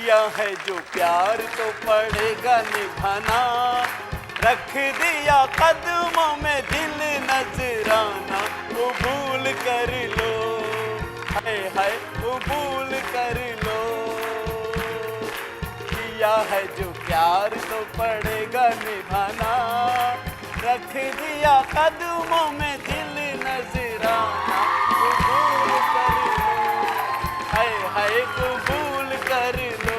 किया है जो प्यार तो पड़ेगा निभाना, रख दिया कदमों में दिल नजराना, कबूल कर लो, हाय हाय कबूल कर लो। किया है जो प्यार तो पड़ेगा निभाना, रख दिया कदमों में दिल नजराना, कबूल कर लो, हाय हाय कबूल कर लो,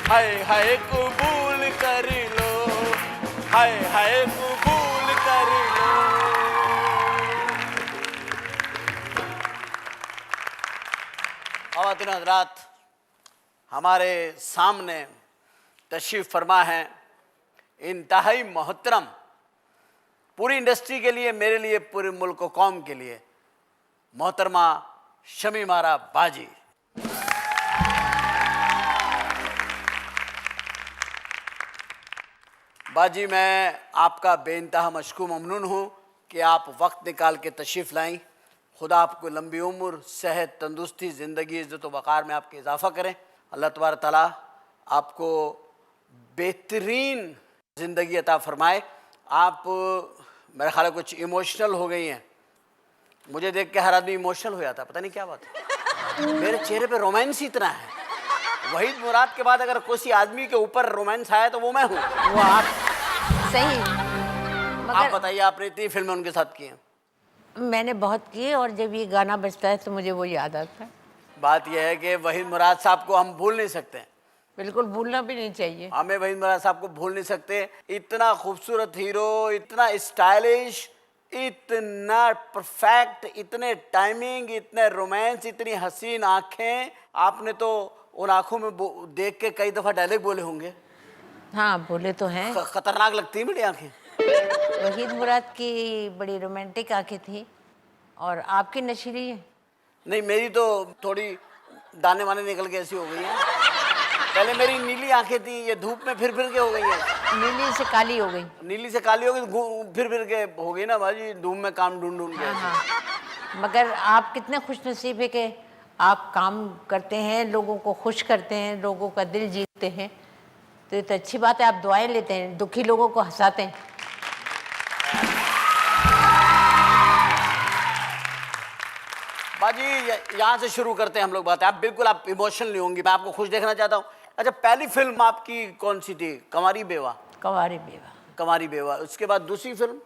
हाय हाय कबूल कर लो, हाय हाय कबूल कर लो। ख़वातीन हज़रात, हमारे सामने तशरीफ़ फरमा है इंतहाई मोहतरम, पूरी इंडस्ट्री के लिए, मेरे लिए, पूरे मुल्क व कौम के लिए, मोहतरमा शमीम आरा बाजी। बाजी, मैं आपका बेइंतहा मशकूर ममनून हूँ कि आप वक्त निकाल के तशरीफ़ लाएँ। खुदा आपको लंबी उम्र, सेहत, तंदुरुस्ती, ज़िंदगी, इज़्ज़त व वक़ार में आपके इजाफ़ा करें। अल्लाह तबारक तआला आपको बेहतरीन ज़िंदगी अता फ़रमाए। आप मेरे ख़्याल में कुछ इमोशनल हो गई हैं। मुझे देख के हर आदमी इमोशनल हो जाता है, पता नहीं क्या बात है। मेरे चेहरे पे रोमांस ही इतना है। वहीद मुराद के बाद अगर किसी आदमी के ऊपर रोमांस आया तो वो मैं हूँ। वो आप सही। आप बताइए, आपने इतनी फिल्में उनके साथ की हैं? मैंने बहुत की, और जब ये गाना बजता है तो मुझे वो याद आता है। बात यह है कि वहीद मुराद साहब को हम भूल नहीं सकते। बिल्कुल भूलना भी नहीं चाहिए। हमें वहीद मुराद साहब को भूल नहीं सकते। इतना खूबसूरत हीरो, इतना स्टाइलिश, इतना परफेक्ट, इतने टाइमिंग, इतने रोमांस, इतनी हसीन आंखें। आपने तो उन आंखों में देख के कई दफ़ा डायलॉग बोले होंगे। हाँ, बोले तो हैं। खतरनाक लगती है मेरी आंखें। वहीद मुराद की बड़ी रोमांटिक आंखें थी, और आपकी नशीली है। नहीं, मेरी तो थोड़ी दाने वाने निकल के ऐसी हो गई हैं। पहले मेरी नीली आंखें थी, ये धूप में फिर फिर के हो गई हैं। नीली से काली हो गई। नीली से काली हो गई, फिर फिर के हो गई ना बाजी, धूप में काम ढूंढ ढूंढ के। हाँ, मगर आप कितने खुश नसीब है कि आप काम करते हैं, लोगों को खुश करते हैं, लोगों का दिल जीतते हैं। तो ये तो अच्छी बात है, आप दुआएं लेते हैं, दुखी लोगों को हंसाते हैं। बाजी, यहाँ से शुरू करते हैं हम लोग बात। आप बिल्कुल आप इमोशनल नहीं होंगी, मैं आपको खुश देखना चाहता हूँ। अच्छा, पहली फिल्म आपकी कौन सी थी? कंवारी बेवा। कंवारी बेवा। कंवारी बेवा। उसके बाद दूसरी फिल्म?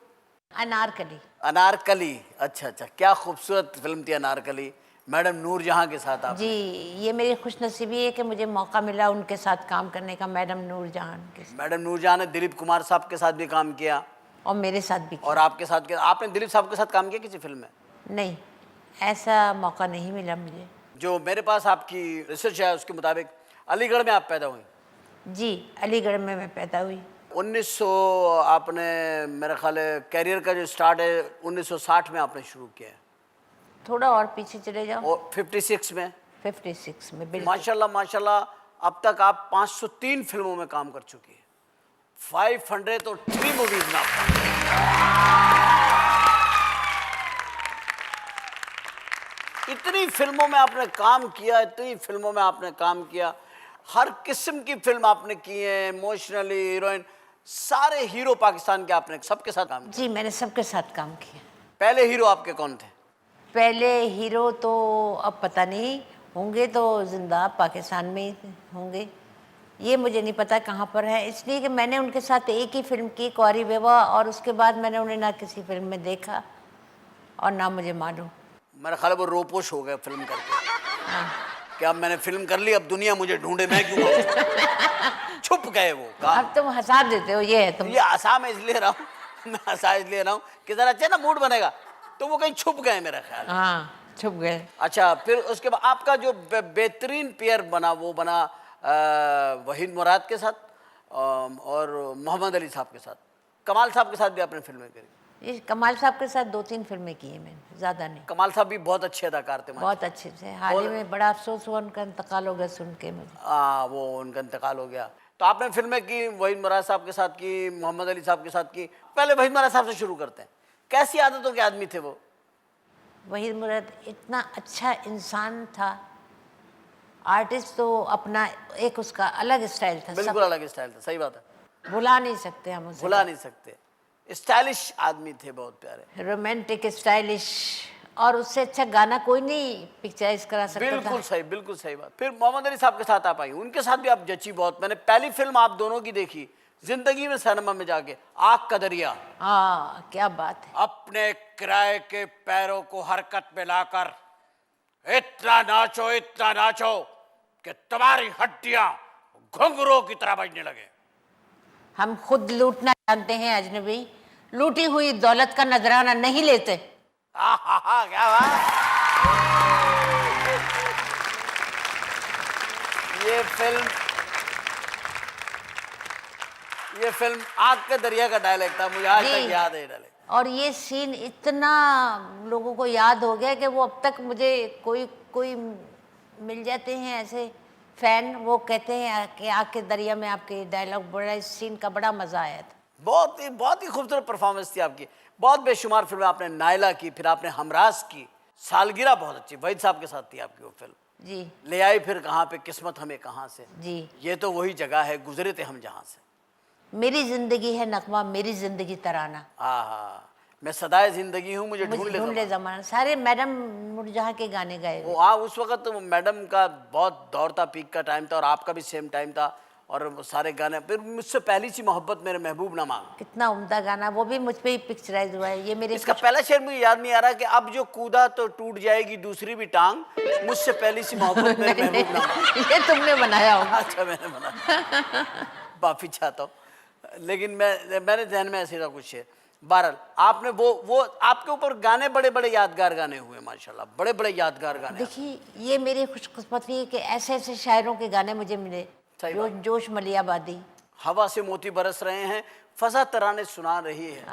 अनारकली। अनारकली। अच्छा अच्छा, क्या खूबसूरत फिल्म थी अनारकली, मैडम नूरजहां के साथ। आप जी, ये मेरी खुशनसीबी है कि मुझे मौका मिला उनके साथ काम करने का, मैडम नूरजहां के साथ। मैडम नूरजहां ने दिलीप कुमार साहब के साथ भी काम किया, और मेरे साथ भी किया। और आपके साथ किया। आपने दिलीप साहब के साथ काम किया किसी फिल्म में? नहीं, ऐसा मौका नहीं मिला मुझे। जो मेरे पास आपकी रिसर्च है उसके मुताबिक अलीगढ़ में आप पैदा हुई? जी, अलीगढ़ में मैं पैदा हुई। 1900 आपने, मेरा ख्याल है कैरियर का जो स्टार्ट है 1960 में आपने शुरू किया है। थोड़ा और पीछे चले जाओ। और 56 में? 56 में, बिल्कुल। माशाल्लाह माशाल्लाह, अब तक आप 503 फिल्मों में काम कर चुकी है। 503 मूवीज में आप। इतनी फिल्मों में आपने काम किया, इतनी फिल्मों में आपने काम किया, हर किस्म की फिल्म आपने की है, इमोशनली, हीरोइन, सारे हीरो पाकिस्तान के आपने सबके साथ काम किया। जी, मैंने सबके साथ काम किया। पहले हीरो आपके कौन थे? पहले हीरो तो अब पता नहीं, होंगे तो जिंदा पाकिस्तान में ही होंगे, ये मुझे नहीं पता कहाँ पर है, इसलिए कि मैंने उनके साथ एक ही फिल्म की, कंवारी बेवा, और उसके बाद मैंने उन्हें ना किसी फिल्म में देखा और ना मुझे मालूम। मेरा ख्याल है वो रोपोश हो गए फिल्म करके। हाँ। कि अब मैंने फिल्म कर ली, अब दुनिया मुझे ढूंढे, मैं क्यों छुप गए वो काम। अब तुम हंसा देते हो, ये है तुम। ये हंसा मैं इसलिए रहा हूँ, मैं हंसा इसलिए रहा हूँ कि जरा अच्छा ना मूड बनेगा, तो वो कहीं छुप गए मेरा ख्याल। हाँ, छुप गए। अच्छा, फिर उसके बाद आपका जो बेहतरीन पेयर बना वो बना वहीद मुराद के साथ और मोहम्मद अली साहब के साथ। कमाल साहब के साथ भी आपने फिल्में करी? ये कमाल साहब के साथ 2-3 फिल्में की हैं मैंने, ज़्यादा नहीं। कमाल साहब भी बहुत अच्छे अदाकार थे। बहुत अच्छे से। हाल ही में बड़ा अफसोस हुआ, उनका इंतकाल हो गया सुन के मुझे। वो उनका इंतकाल हो गया। तो आपने फिल्में की, वहीद मुराद साहब के साथ की, मोहम्मद अली साहब के साथ की। पहले वहीद मुराद साहब से शुरू करते हैं। कैसी आदतों के आदमी थे वो? वहीद मुराद इतना अच्छा इंसान था आर्टिस्ट तो अपना एक उसका अलग स्टाइल था, बिल्कुल अलग स्टाइल था, सही बात है, सब भुला नहीं सकते हम उसे। भुला नहीं सकते। स्टाइलिश आदमी थे, बहुत प्यारे। रोमांटिक, स्टाइलिश, और उससे अच्छा गाना कोई नहीं पिक्चराइज करा सकता था। बिल्कुल सही, बिल्कुल सही बात। फिर मोहम्मद अली साहब के साथ आप आई, उनके साथ भी आप जची बहुत। मैंने पहली फिल्म आप दोनों की देखी जिंदगी में सिनेमा में जाके, आग का दरिया। हाँ, क्या बात है। अपने किराए के पैरों को हरकत में लाकर इतना नाचो कि तुम्हारी हड्डियां घुंघरों की तरह बजने लगे। हम खुद लूटना जानते हैं अजनबी, लूटी हुई दौलत का नजराना नहीं लेते। क्या बात। ये फिल्म आग के दरिया का डायलॉग था, मुझे आज तक याद है डायलॉग। और ये सीन इतना लोगों को याद हो गया कि वो अब तक मुझे कोई मिल जाते हैं ऐसे फैन, वो कहते हैं कि आग के दरिया में आपके डायलॉग बड़ा, इस सीन का बड़ा मजा आया था। बहुत ही खूबसूरत परफॉर्मेंस थी आपकी। बहुत बेशुमार फिल्में आपने, नायला की, फिर आपने हमराज की, सालगिरह बहुत अच्छी, वहीद साहब के साथ थी आपकी वो फिल्म। जी। ले आई फिर कहाँ पे किस्मत हमें कहाँ से। जी। ये तो वही जगह है, गुजरे थे हम जहाँ से। मेरी जिंदगी है नगमा, मेरी जिंदगी तराना। हाँ, मैं सदाए जिंदगी हूँ, मुझे ढूंढ ले जमाना। सारे मैडम नूरजहां के गाने गाए। वो हाँ, उस वक्त तो मैडम का बहुत दौर था, पीक का टाइम था, और आपका भी सेम टाइम था, और वो सारे गाने। फिर मुझसे पहली सी मोहब्बत, मेरे महबूब ना मांग, कितना उम्दा गाना, वो भी मुझ पे ही पिक्चराइज हुआ है। ये मेरे इसका पहला शेर मुझे याद नहीं आ रहा कि अब जो कूदा तो टूट जाएगी दूसरी भी टांग, मुझसे पहली सी मोहब्बत मेरे महबूब ना मांग। ये तुमने बनाया होगा। अच्छा, मैंने बनाया, माफी चाहता हूँ, लेकिन मैंने ध्यान में ऐसे था कुछ शेर। बहरहाल आपने वो आपके ऊपर गाने बड़े बड़े यादगार गाने हुए माशाल्लाह, बड़े बड़े यादगार गाने। देखिए, ये मेरी खुशकिस्मती है कि ऐसे ऐसे शायरों के गाने मुझे मिले। जोश मलियाबादी, हवा से मोती बरस रहे हैं, फसा तराने सुना रही है,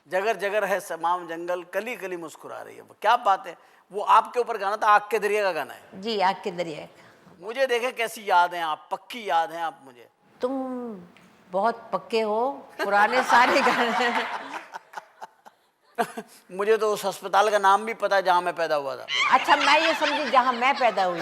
जगर जगर है तमाम जंगल, कली कली मुस्कुरा रही है। क्या बात है। वो आपके ऊपर गाना था, आग के दरिया का गाना है। जी, आग के दरिया। मुझे देखे कैसी याद है आप, पक्की याद है आप मुझे। तुम बहुत पक्के हो, पुराने सारे गाने। मुझे तो उस अस्पताल का नाम भी पता है जहां मैं पैदा हुआ था। अच्छा, मैं ये समझी जहां मैं पैदा हुई।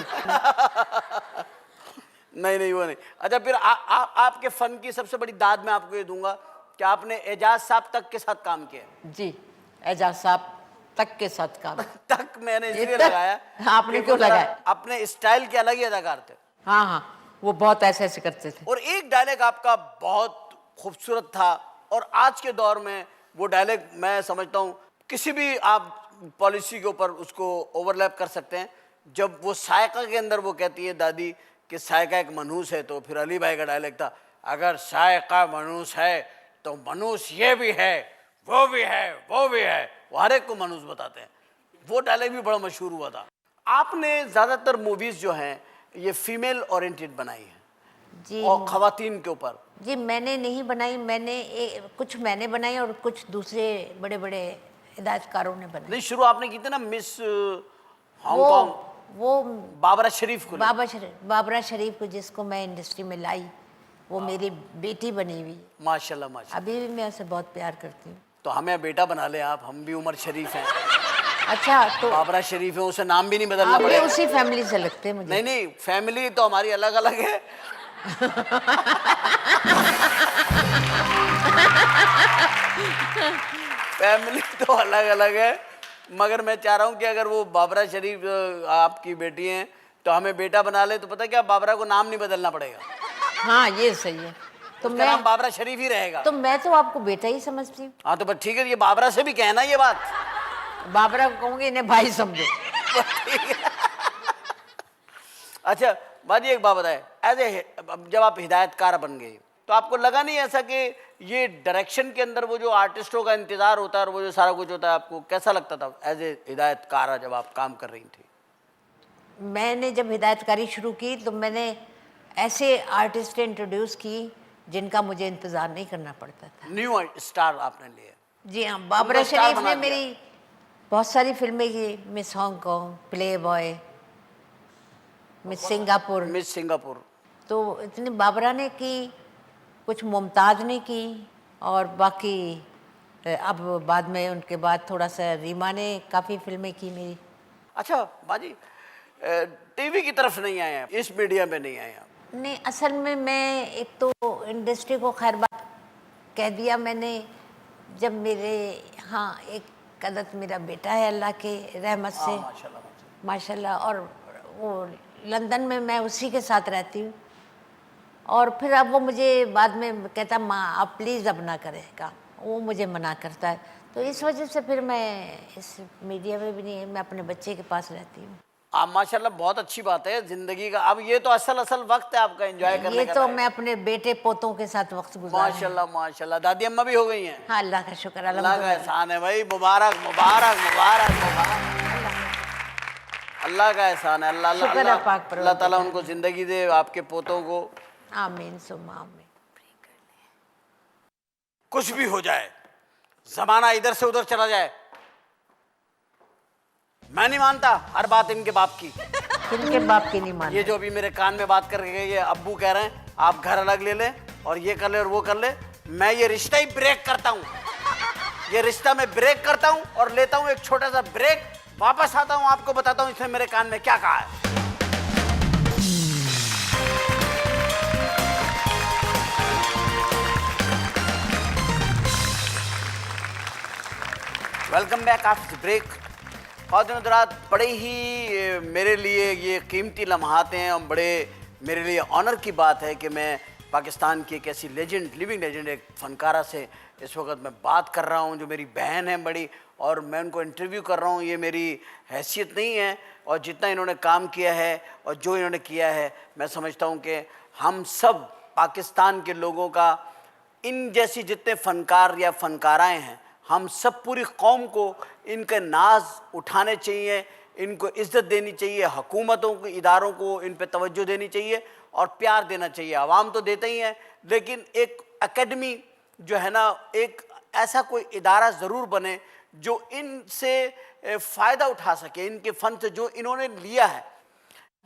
नहीं, वो नहीं। अच्छा, फिर आपके फन की सबसे बड़ी दाद मैं आपको ये दूंगा कि आपने एजाज साहब तक के साथ काम किया। जी, एजाज साहब तक के साथ काम। तक मैंने इसलिए लगाया, आपने क्यों लगाया? अपने स्टाइल के अलग ही अदाकार थे। हाँ, वो बहुत ऐसे ऐसे करते थे। और एक डायलॉग आपका बहुत खूबसूरत था, और आज के दौर में वो डायलॉग मैं समझता हूँ किसी भी आप पॉलिसी के ऊपर उसको ओवरलैप कर सकते हैं। जब वो सायका के अंदर वो कहती है दादी कि सायका एक मनहूस है, तो फिर अली भाई का डायलॉग था, अगर सायका मनहूस है तो मनहूस ये भी है, वो भी है, वो भी है। वो हर एक को मनहूस बताते हैं। वो डायलॉग भी बड़ा मशहूर हुआ था। आपने ज़्यादातर मूवीज़ जो हैं ये फीमेल ओरिएंटेड बनाई है जी, और खवातीन के ऊपर। जी, मैंने नहीं बनाई, कुछ मैंने बनाई और कुछ दूसरे बड़े बड़े हिदायतकारों ने बनाई। नहीं, शुरू आपने की थी ना मिस हांगकांग, वो बाबरा शरीफ को। बाबरा शरीफ को, जिसको मैं इंडस्ट्री में लाई, वो मेरी बेटी बनी हुई। माशाल्लाह माशाल्लाह। अभी भी मैं उसे बहुत प्यार करती हूँ। तो हमें बेटा बना ले आप, हम भी उमर शरीफ हैं। अच्छा, तो बाबरा शरीफ है, उसे नाम भी नहीं बदलना पड़ेगा। उसी फैमिली से लगते हैं मुझे। नहीं, फैमिली तो हमारी अलग अलग है। फैमिली तो अलग अलग है, मगर मैं चाह रहा हूँ कि अगर वो बाबरा शरीफ आपकी बेटी हैं तो हमें बेटा बना ले, तो पता क्या, बाबरा को नाम नहीं बदलना पड़ेगा। हाँ, ये सही है। तो मैं नाम बाबरा शरीफ ही रहेगा। तो मैं तो आपको बेटा ही समझती हूँ। हाँ, तो बस ठीक है, ये बाबरा से भी कहना ये बात। बाबरा को कहूँगी, इन्हें भाई समझो। अच्छा बाजी, एक बात बताए, जब आप हिदायतकार बन गए तो आपको लगा नहीं ऐसा कि ये डायरेक्शन के अंदर वो जो आर्टिस्टों का इंतजार होता है और वो जो सारा कुछ होता है, आपको कैसा लगता था एज ए हिदायतकार जब आप काम कर रही थी? मैंने जब हिदायतकारी शुरू की तो मैंने ऐसे आर्टिस्ट इंट्रोड्यूस की जिनका मुझे इंतज़ार नहीं करना पड़ता था। न्यू स्टार आपने लिए? जी हाँ, बाबरा शरीफ ने मेरी बहुत सारी फिल्में की, miss Hong Kong, play boy, miss Singapore. तो इतनी बाबरा ने की, कुछ मुमताज़ ने की, और बाकी अब बाद में उनके बाद थोड़ा सा रीमा ने काफ़ी फिल्में की मेरी। अच्छा बाजी, टीवी की तरफ नहीं आए हैं, इस मीडिया में नहीं आए हैं? नहीं, असल में मैं एक तो इंडस्ट्री को खैर बात कह दिया मैंने, जब मेरे हाँ एक अदद मेरा बेटा है अल्लाह के रहमत से, माशाल्लाह माशाल्लाह, और वो लंदन में मैं उसी के साथ रहती हूँ। और फिर अब वो मुझे बाद में कहता माँ आप प्लीज़ अब ना करें काम, वो मुझे मना करता है। तो इस वजह से फिर मैं इस मीडिया में भी नहीं, मैं अपने बच्चे के पास रहती हूँ। आप माशाल्लाह बहुत अच्छी बात है जिंदगी का। अब ये तो असल वक्त है आपका एंजॉय करने ये का। तो मैं अपने बेटे पोतों के साथ वक्त गुजार रही हूँ। माशाल्लाह माशाल्लाह। दादी अम्मा भी हो गई हैं? हाँ, अल्लाह का शुक्र, अल्लाह का अल्हम्दुलिल्लाह। एहसान है भाई, मुबारक मुबारक मुबारक मुबारक। अल्लाह का एहसान है। अल्लाह शुक्र है अल्लाह पाक परवरदिगार। अल्लाह ताला उनको जिंदगी दे, आपके पोतों को। आमीन सुम्मा आमीन। कुछ भी हो जाए, जमाना इधर से उधर चला जाए, मैं नहीं मानता हर बात इनके बाप की। इनके बाप की नहीं मानते। ये जो अभी मेरे कान में बात करके गए, ये अब्बू कह रहे हैं आप घर अलग ले लें और ये कर ले और वो कर ले, मैं ये रिश्ता ही ब्रेक करता हूँ। ये रिश्ता मैं ब्रेक करता हूँ और लेता हूँ एक छोटा सा ब्रेक, वापस आता हूँ, आपको बताता हूँ इसने मेरे कान में क्या कहा है। Welcome back after break. ख़वातीन हज़रात, बड़े ही मेरे लिए ये कीमती लम्हात हैं और बड़े मेरे लिए ऑनर की बात है कि मैं पाकिस्तान की एक ऐसी लेजेंड, लिविंग लेजेंड, एक फ़नकारा से इस वक्त मैं बात कर रहा हूँ जो मेरी बहन है बड़ी, और मैं उनको इंटरव्यू कर रहा हूँ। ये मेरी हैसियत नहीं है, और जितना इन्होंने काम किया है और जो इन्होंने किया है, मैं समझता हूँ कि हम सब पाकिस्तान के लोगों का, इन जैसी जितने फ़नकार या फ़नकाराएँ हैं, हम सब पूरी कौम को इनके नाज उठाने चाहिए, इनको इज़्ज़त देनी चाहिए, हुकूमतों को, इदारों को इन पे तवज्जो देनी चाहिए और प्यार देना चाहिए। आवाम तो देते ही हैं, लेकिन एक एकेडमी जो है ना, एक ऐसा कोई इदारा ज़रूर बने जो इनसे फ़ायदा उठा सके, इनके फ़न से जो इन्होंने लिया है।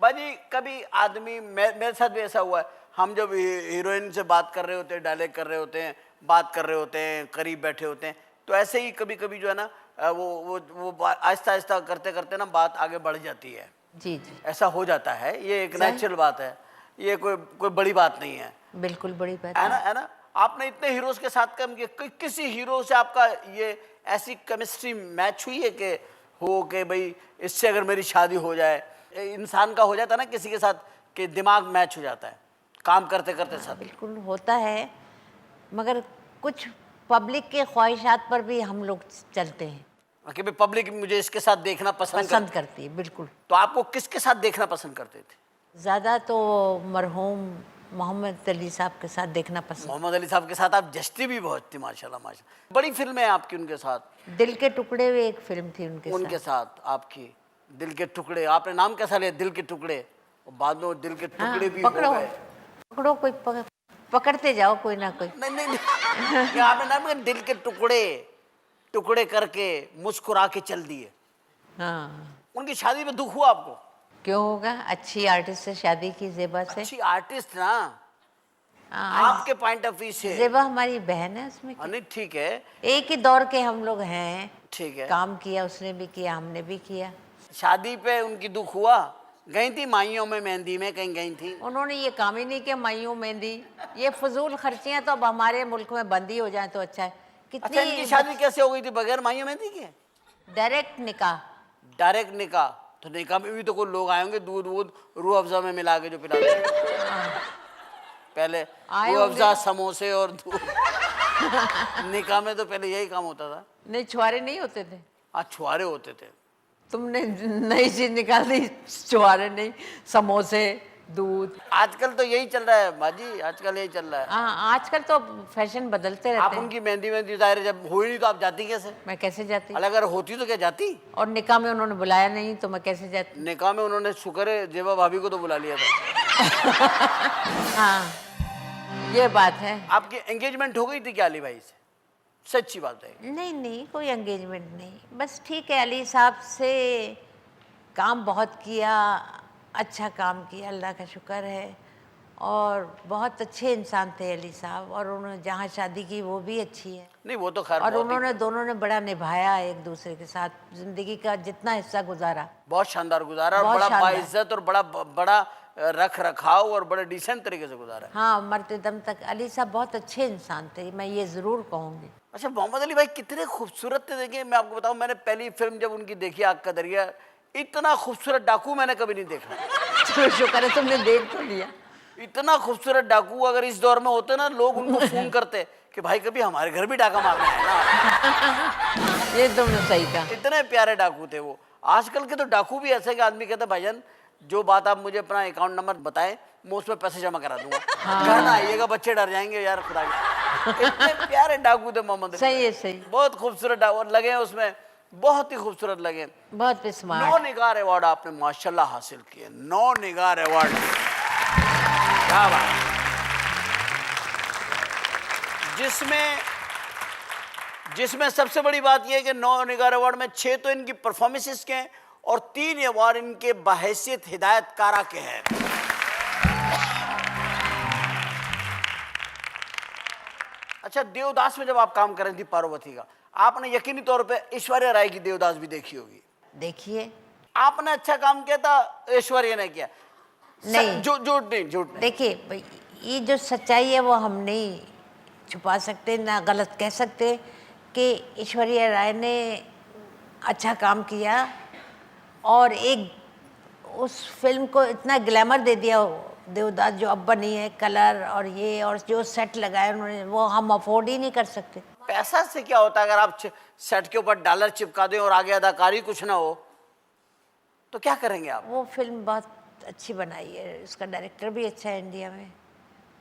भाजी कभी आदमी, मेरे साथ भी ऐसा हुआ है, हम जब हीरोइन से बात कर रहे होते हैं, डायलॉग कर रहे होते हैं, बात कर रहे होते हैं, करीब बैठे होते हैं, तो ऐसे ही कभी कभी जो है ना वो आहिस्ता आहिस्ता करते करते ना बात आगे बढ़ जाती है। जी जी, ऐसा हो जाता है, ये एक नेचुरल बात है, ये कोई बड़ी बात नहीं है। बिल्कुल बड़ी बात है ना, है ना। आपने इतने हीरोज के साथ काम किया, किसी हीरो से आपका ये ऐसी केमिस्ट्री मैच हुई है कि हो कि भाई इससे अगर मेरी शादी हो जाए? इंसान का हो जाता है ना किसी के साथ कि दिमाग मैच हो जाता है काम करते करते साथ। बिल्कुल होता है, मगर कुछ पब्लिक के ख्वाहिशात पर भी हम लोग चलते हैं कि भाई पब्लिक मुझे इसके साथ देखना पसंद करती है। बिल्कुल। तो आपको किसके साथ देखना पसंद करते थे? ज़्यादा तो मरहूम मोहम्मद अली साहब के साथ देखना पसंद। मोहम्मद अली साहब के साथ आप जचती भी बहुत थी, माशाल्लाह माशाल्लाह। बड़ी फिल्म है आपकी उनके साथ। दिल के टुकड़े भी एक फिल्म थी उनके साथ आपकी, दिल के टुकड़े। आपने नाम कैसा लिया, दिल के टुकड़े, और बाद में दिल के टुकड़े भी हो गए। पकड़ो कोई पकड़ते जाओ कोई ना कोई। नहीं नहीं, नहीं। आपने नाम लिया दिल के टुकड़े, टुकड़े करके मुस्कुरा के चल दिए। हाँ। उनकी शादी में दुख हुआ आपको? क्यों होगा, अच्छी आर्टिस्ट से शादी की, ज़ेबा से। अच्छी आर्टिस्ट ना, आपके पॉइंट ऑफ व्यू से। ज़ेबा हमारी बहन है, उसमें नहीं ठीक है, एक ही दौर के हम लोग हैं। ठीक है, काम किया, उसने भी किया, हमने भी किया। शादी पे उनकी दुख हुआ? गई थी माइयों में, मेहंदी में कहीं गई थी? उन्होंने ये काम ही नहीं किया, माइयों मेहंदी, ये फजूल खर्चियाँ तो अब हमारे मुल्क में बंद ही हो जाए तो अच्छा है। अच्छा, इनकी शादी कैसे हो गई थी बगैर माइयों मेहंदी के? डायरेक्ट निकाह। डायरेक्ट निकाह? तो निकाह में भी तो कोई लोग आए होंगे, दूध वूध रूह अफ़ज़ा में मिला के जो पिलाते हैं। पहले रूह अफ़ज़ा, समोसे और दूध। निकाह में तो पहले यही काम होता था। नहीं, छुआरे नहीं होते थे। छुआरे होते थे। तुमने नई चीज निकाल दी, छुआरे नहीं, समोसे, दूध। आजकल तो यही चल रहा है बाजी, आजकल यही चल रहा है। हाँ, आजकल तो फैशन बदलते रहते आप हैं। उनकी मेहंदी मेहंदी दायरे जब हुई नहीं तो आप जाती कैसे? मैं कैसे जाती? अगर होती तो क्या जाती? और निकाह में उन्होंने बुलाया नहीं तो मैं कैसे जाती? निकाह में उन्होंने शुक्र है जेबा भाभी को तो बुला लिया था। हाँ, ये बात है। आपकी एंगेजमेंट हो गई थी क्या अली भाई से? सच्ची बात है। नहीं नहीं, कोई एंगेजमेंट नहीं, बस ठीक है, अली साहब से काम बहुत किया, अच्छा काम किया, अल्लाह का शुक्र है। और बहुत अच्छे इंसान थे अली साहब, और उन्होंने जहाँ शादी की वो भी अच्छी है, नहीं वो तो खैर और बहुत उन्होंने दोनों ने बड़ा निभाया एक दूसरे के साथ, जिंदगी का जितना हिस्सा गुजारा बहुत शानदार गुजारा और बहुत बड़ा शानदार। बाइज्जत और बड़ा बड़ा रख रखाव और बड़े डिसेंट तरीके से गुजारा है। हाँ, मरते दम तक अली साहब बहुत अच्छे इंसान थे, मैं ये ज़रूर कहूँगी। अच्छा, मोहम्मद अली भाई कितने खूबसूरत थे। देखिए मैं आपको बताऊं, मैंने पहली फिल्म जब उनकी देखी आग का दरिया, इतना खूबसूरत डाकू मैंने कभी नहीं देखा। चलो शुक्र है तुमने देख तो लिया। इतना खूबसूरत डाकू अगर इस दौर में होते ना, लोग उनको फोन करते कि भाई कभी हमारे घर भी डाका मारना है ना। ये तुमने सही कहा। इतने प्यारे डाकू थे वो। आजकल के तो डाकू भी ऐसे कि आदमी कहता है भाईजान जो बात आप मुझे अपना अकाउंट नंबर बताएं, मैं उसमें पैसे जमा करा दूंगा, घर ना आइएगा, बच्चे डर जाएंगे यार खुदा के। इतने प्यारे डाकू थे मोहम्मद अली। सही है, सही, बहुत खूबसूरत डाकू लगे हैं उसमें, बहुत ही खूबसूरत लगे। बहुत 9 स्मार्ट। निगार अवार्ड आपने माशाल्लाह हासिल किए, 9 निगार अवार्ड, क्या बात। जिसमें सबसे बड़ी बात यह है कि 9 निगार अवार्ड में 6 तो इनकी परफॉर्मेंसेस के हैं और 3 अवार्ड इनके बहैसियत हिदायतकारा के हैं। अच्छा, देवदास में जब आप काम कर रही थी पार्वती का, आपने यकीनी तौर पे ऐश्वर्या राय की देवदास भी देखी होगी। देखिए, आपने अच्छा काम किया था, ऐश्वर्या ने किया नहीं। झूठ नहीं। देखिए भाई, ये जो सच्चाई है वो हम नहीं छुपा सकते, ना गलत कह सकते कि ऐश्वर्या राय ने अच्छा काम किया और एक उस फिल्म को इतना ग्लैमर दे दिया देवदास जो अब बनी है, कलर और ये और जो सेट लगाए उन्होंने, वो हम अफोर्ड ही नहीं कर सकते। पैसा से क्या होता है, अगर आप सेट के ऊपर डॉलर चिपका दें और आगे अदाकारी कुछ ना हो तो क्या करेंगे आप? वो फिल्म बहुत अच्छी बनाई है, उसका डायरेक्टर भी अच्छा है इंडिया में।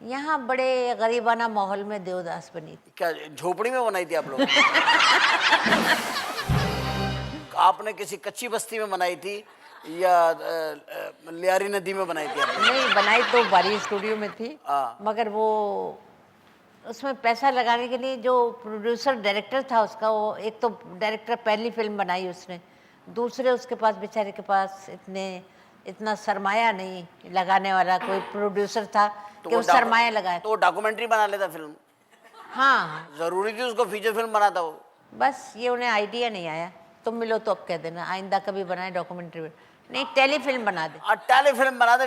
यहाँ बड़े गरीबाना माहौल में देवदास बनी थी। क्या झोपड़ी में बनाई थी आप लोग? आपने किसी कच्ची बस्ती में बनाई थी या लियारी नदी में बनाई थी आपने? नहीं, बनाई तो बारी स्टूडियो में थी, मगर वो उसमें पैसा लगाने के लिए जो प्रोड्यूसर डायरेक्टर था उसका, वो एक तो डायरेक्टर पहली फिल्म बनाई उसने, दूसरे उसके पास बेचारे के पास इतना सरमाया नहीं लगाने वाला कोई प्रोड्यूसर था कि वो सरमाया लगाए। तो डॉक्यूमेंट्री बना लेता फिल्म। हाँ, जरूरी थी उसको फीचर फिल्म बनाता वो। बस ये उन्हें आइडिया नहीं आया। तुम मिलो तो अब कह देना आइंदा कभी बनाए डॉक्यूमेंट्री नहीं, टेलीफिल्म बना दे। टेलीफिल्म बना दे।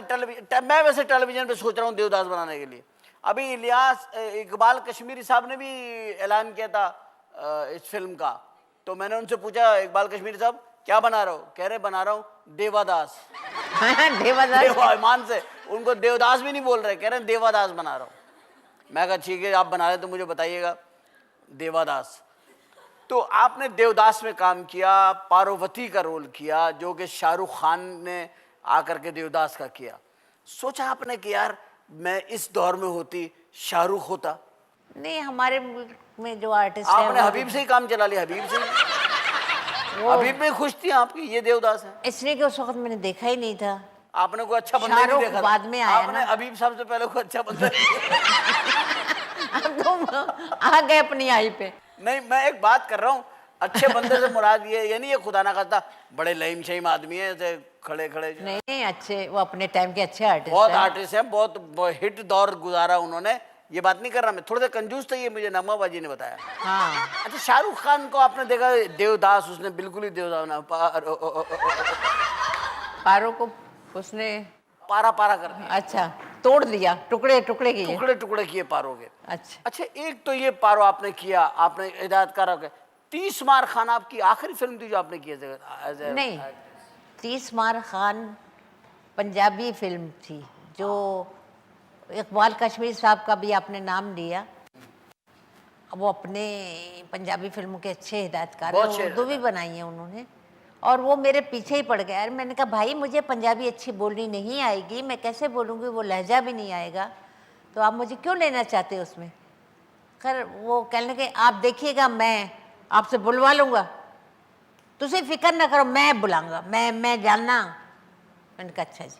मैं वैसे टेलीविजन पे सोच रहा हूँ देवदास बनाने के लिए। अभी इलियास इकबाल कश्मीरी साहब ने भी ऐलान किया था इस फिल्म का, तो मैंने उनसे पूछा, इकबाल कश्मीरी साहब क्या बना रहे हो? कह रहे बना रहा हूँ देवादास। देवादास ईमान से उनको देवदास भी नहीं बोल रहे, कह रहे देवादास बना रहा हूँ। मैं कहा ठीक है, आप बना रहे तो मुझे बताइएगा देवादास। तो आपने देवदास में काम किया, पार्वती का रोल किया जो कि शाहरुख खान ने आकर के देवदास का किया। सोचा आपने कि यार मैं इस दौर में होती शाहरुख होता? नहीं, हमारे मुल्क में जो आर्टिस्ट है आपने हबीब से ही काम चला लिया। हबीब से हबीब में खुश थी आपकी, ये देवदास है इसलिए कि उस वक्त मैंने देखा ही नहीं था। आपने कोई अच्छा बंदा नहीं देखा? बाद में आया आपने ना। हबीब साहब से पहले कोई अच्छा बंदा अब तुम आ गए अपनी आई पे। नहीं, मैं एक बात कर रहा हूँ, अच्छे बंदे से मुराद ये नहीं, ये खुदा ना करता बड़े लहीम शहीम आदमी है ऐसे खड़े खड़े। नहीं, अच्छे, वो अपने टाइम के अच्छे आर्टिस्ट बहुत आर्टिस्ट हैं, बहुत हिट दौर गुजारा उन्होंने। ये बात नहीं कर रहा मैं, थोड़ा सा कंजूस था ये, मुझे नगमाबाजी ने बताया। हाँ। अच्छा, शाहरुख खान को आपने देखा देवदास, उसने बिल्कुल ही देवदास ना पारो को उसने पारा कर दिया। अच्छा, तोड़ दिया, टुकड़े टुकड़े किए। टुकड़े किए पारो के। अच्छा, एक तो ये पारो आपने किया, आपने हिदायतकार हो गए। 30 मार खान आपकी आखिरी फिल्म थी जो आपने की थी? नहीं, 30 मार खान पंजाबी फिल्म थी जो इकबाल कश्मीरी साहब का भी आपने नाम लिया। वो अपने पंजाबी फिल्मों के अच्छे हिदायतकार हैं, उर्दू भी बनाई है उन्होंने, और वो मेरे पीछे ही पड़ गया यार। मैंने कहा भाई मुझे पंजाबी अच्छी बोलनी नहीं आएगी, मैं कैसे बोलूँगी, वो लहजा भी नहीं आएगा, तो आप मुझे क्यों लेना चाहते हो उसमें? खैर वो कहने लगे आप देखिएगा, मैं आपसे बुलवा लूँगा, तुझे फिक्र ना करो, मैं बुलाऊँगा, मैं जानना। मैंने कहा अच्छा जी।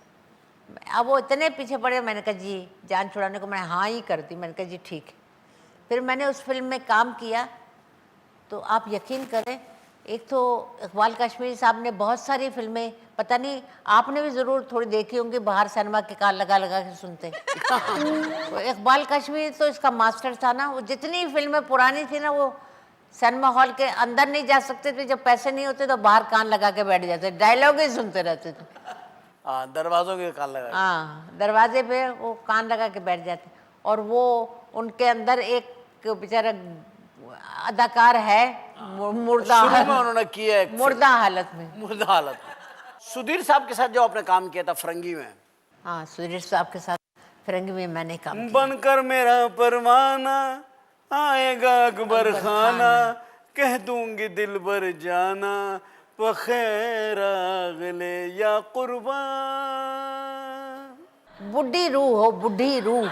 अब वो इतने पीछे पड़े, मैंने कहा जी जान छुड़ाने को मैंने हाँ ही कर दी। मैंने कहा जी ठीक है। फिर मैंने उस फिल्म में काम किया तो आप यकीन करें एक तो इकबाल काश्मीरी साहब ने बहुत सारी फिल्में, पता नहीं आपने भी ज़रूर थोड़ी देखी होंगी, बाहर सिनेमा के कान लगा लगा के सुनते। तो इकबाल काश्मीरी तो इसका मास्टर था ना, वो जितनी फिल्में पुरानी थी ना, वो सिनेमा हॉल के अंदर नहीं जा सकते थे, जब पैसे नहीं होते तो बाहर कान लगा के बैठ जाते, डायलॉग ही सुनते रहते थे। हाँ, दरवाजों के कान लगा। हाँ, दरवाजे पे वो कान लगा के बैठ जाते। और वो उनके अंदर एक बेचारा अदाकार है मुर्दा, शुरू में उन्होंने किया है मुर्दा हालत में। मुर्दा हालत में। सुधीर साहब के साथ जो आपने काम किया था फिरंगी में, हाँ, सुधीर साहब के साथ फिरंगी में मैंने काम किया। बनकर मेरा परवाना आएगा अकबर खाना, कह दूंगी दिल भर जाना, बखैर अगले या कुर्बान। बुढ़ी रूह हो, बुढ़ी रूह।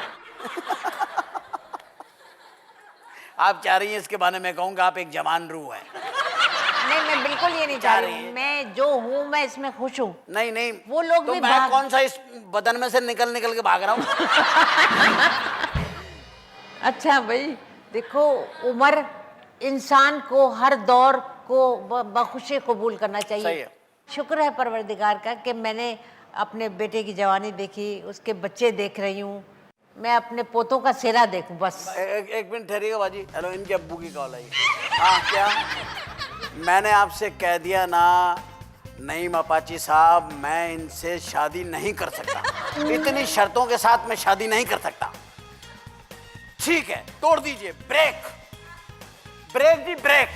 आप चाह रही हैं इसके बारे में कहूँगा आप एक जवान रूह है। नहीं, मैं बिल्कुल ये नहीं चाह रही हूँ, मैं जो हूँ मैं इसमें खुश हूँ। नहीं नहीं, वो लोग तो भी मैं कौन सा इस बदन में से निकल निकल के भाग रहा हूँ। अच्छा भाई, देखो, उम्र इंसान को हर दौर को बखुशी कबूल करना सही चाहिए। है। शुक्र है परवरदिगार का कि मैंने अपने बेटे की जवानी देखी, उसके बच्चे देख रही हूँ, मैं अपने पोतों का सेहरा देखूं बस। एक मिनट ठहरिएगा बाजी। हेलो, इनके अब्बू की कॉल आई। हाँ, क्या मैंने आपसे कह दिया ना नईम अपाची साहब, मैं इनसे शादी नहीं कर सकता, इतनी शर्तों के साथ मैं शादी नहीं कर सकता। ठीक है, तोड़ दीजिए, ब्रेक ब्रेक जी ब्रेक।